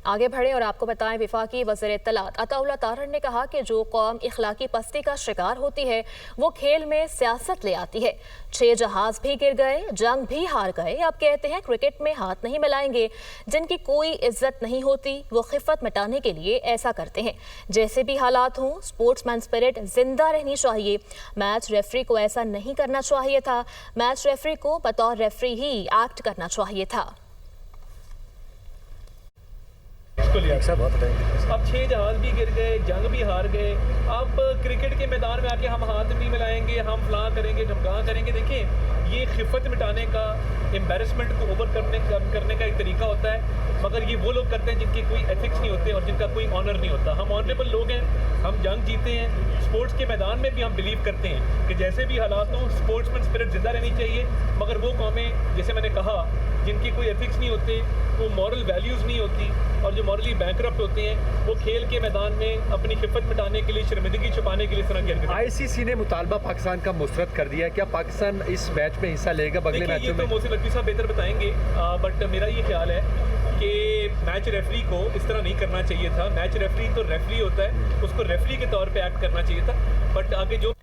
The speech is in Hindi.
आगे बढ़े और आपको बताएं, वफाकी वज़ीर इत्तलात अताउल्लाह तारर ने कहा कि जो कौम इखलाकी पस्ती का शिकार होती है वो खेल में सियासत ले आती है। 6 जहाज भी गिर गए, जंग भी हार गए, अब कहते हैं क्रिकेट में हाथ नहीं मिलाएंगे। जिनकी कोई इज्जत नहीं होती वो खिफत मिटाने के लिए ऐसा करते हैं। जैसे भी हालात हों, स्पोर्ट्समैन स्पिरिट जिंदा रहनी चाहिए। मैच रेफरी को ऐसा नहीं करना चाहिए था। मैच रेफरी को बतौर रेफरी ही एक्ट करना चाहिए था। अब 6 जहाज भी गिर गए, जंग भी हार गए। अब क्रिकेट के मैदान में आके हम हाथ नहीं मिलाएंगे, हम फलां करेंगे, ढमकां करेंगे। देखिए, ये खिफत मिटाने का, एम्बेरसमेंट को ओवर करने का एक तरीका होता है, मगर ये वो लोग करते हैं जिनके कोई एथिक्स नहीं होते और जिनका कोई ऑनर नहीं होता। हम ऑनरेबल लोग हैं, हम जंग जीते हैं। स्पोर्ट्स के मैदान में भी हम बिलीव करते हैं कि जैसे भी हालात हों, स्पोर्ट्समैन स्पिरिट जिंदा रहनी चाहिए। मगर वो कौमें, जैसे मैंने कहा, जिनकी कोई एथिक्स नहीं होते, वो मॉरल वैल्यूज़ नहीं होती और जो मॉरली बैंकरप्ट होते हैं, वो खेल के मैदान में अपनी खिफत मिटाने के लिए, शर्मिंदगी छुपाने के लिए इस तरह की हरकतें। आईसीसी ने मुतालबा पाकिस्तान का मुस्तरद कर दिया है। क्या पाकिस्तान इस मैच में हिस्सा लेगा अगले मैचों में? ये तो मोहसिन नकवी साहब बेहतर बताएंगे, बट मेरा ये ख्याल है कि मैच रेफरी को इस तरह नहीं करना चाहिए था। मैच रेफरी तो रेफरी होता है, उसको रेफरी के तौर पे एक्ट करना चाहिए था। बट आगे जो